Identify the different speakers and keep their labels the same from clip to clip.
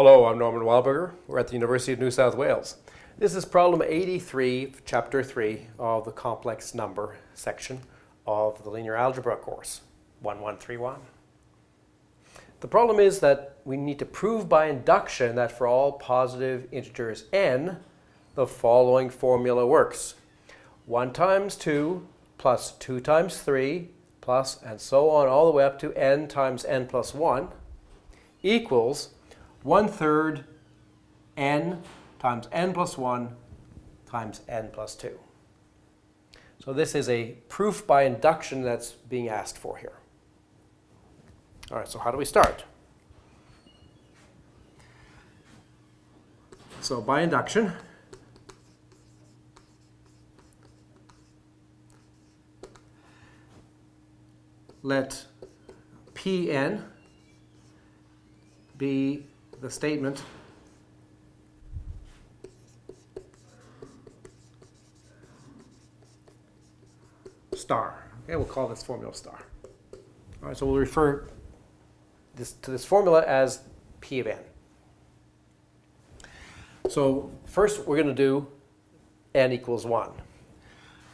Speaker 1: Hello, I'm N J Wildberger. We're at the University of New South Wales. This is problem 83, chapter 3 of the complex number section of the linear algebra course, 1131. The problem is that we need to prove by induction that for all positive integers n, the following formula works. 1 times 2 plus 2 times 3 plus, and so on all the way up to n times n plus 1 equals 1/3 n times n plus 1 times n plus 2. So this is a proof by induction that's being asked for here. All right, so how do we start? So by induction, let Pn be the statement star. Okay, we'll call this formula star. All right, so we'll refer to this formula as P of n. So first we're going to do n equals 1.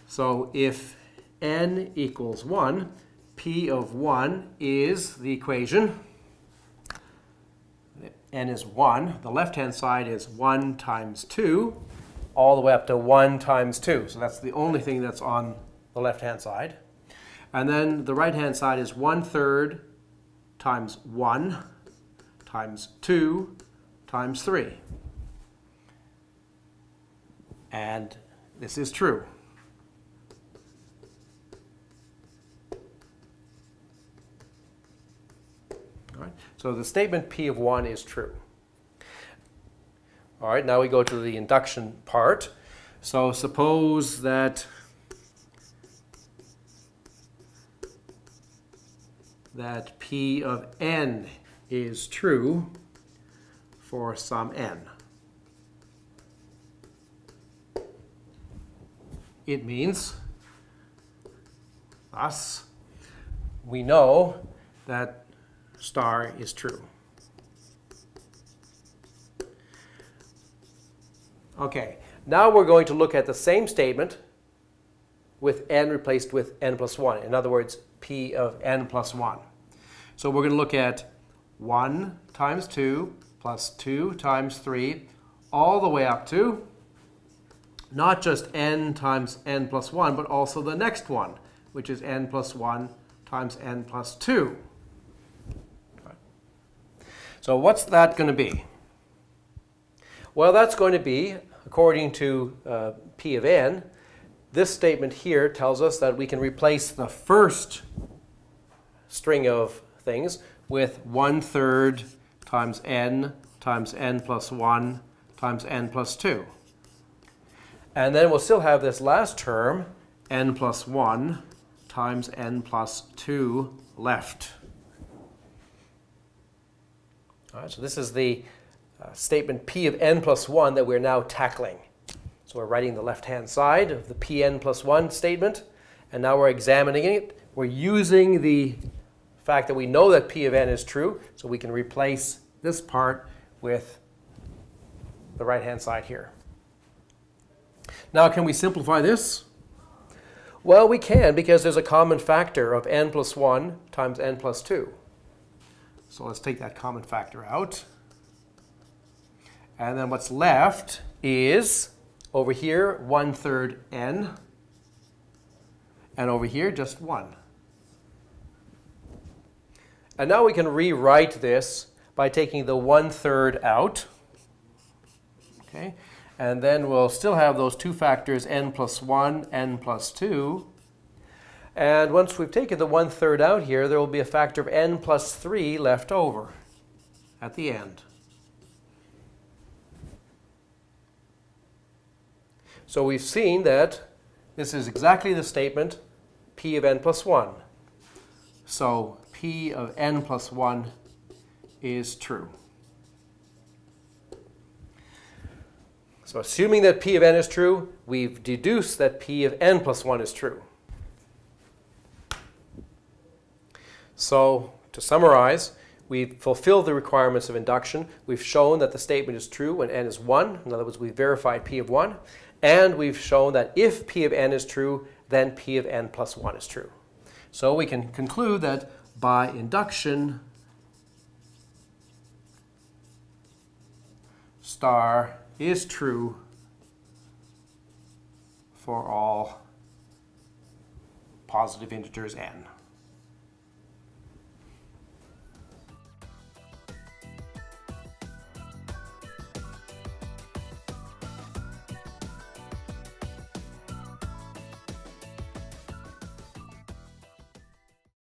Speaker 1: So if n equals 1, P of 1 is the equation. N is 1. The left-hand side is 1 times 2, all the way up to 1 times 2. So that's the only thing that's on the left-hand side. And then the right-hand side is 1/3 times 1 times 2 times 3. And this is true. All right. So the statement P of 1 is true. All right, now we go to the induction part. So suppose that P of n is true for some n. It means, thus, we know that star is true. Okay, now we're going to look at the same statement with n replaced with n plus 1. In other words, P of n plus 1. So we're going to look at 1 times 2 plus 2 times 3 all the way up to not just n times n plus 1, but also the next one, which is n plus 1 times n plus 2. So what's that going to be? Well, that's going to be, according to P of n, this statement here tells us that we can replace the first string of things with 1/3 times n plus 1 times n plus 2. And then we'll still have this last term, n plus 1 times n plus 2 left. All right, so this is the statement P of n plus 1 that we're now tackling. So we're writing the left-hand side of the Pn plus 1 statement, and now we're examining it. We're using the fact that we know that P of n is true, so we can replace this part with the right-hand side here. Now, can we simplify this? Well, we can, because there's a common factor of n plus 1 times n plus 2. So let's take that common factor out. And then what's left is, over here, 1/3 n, and over here, just 1. And now we can rewrite this by taking the 1/3 out. Okay? And then we'll still have those two factors, n plus 1, n plus 2. And once we've taken the 1/3 out here, there will be a factor of n plus 3 left over at the end. So we've seen that this is exactly the statement P of n plus 1. So P of n plus 1 is true. So assuming that P of n is true, we've deduced that P of n plus 1 is true. So to summarize, we've fulfilled the requirements of induction. We've shown that the statement is true when n is 1. In other words, we've verified p of 1. And we've shown that if p of n is true, then p of n plus 1 is true. So we can conclude that by induction, star is true for all positive integers n.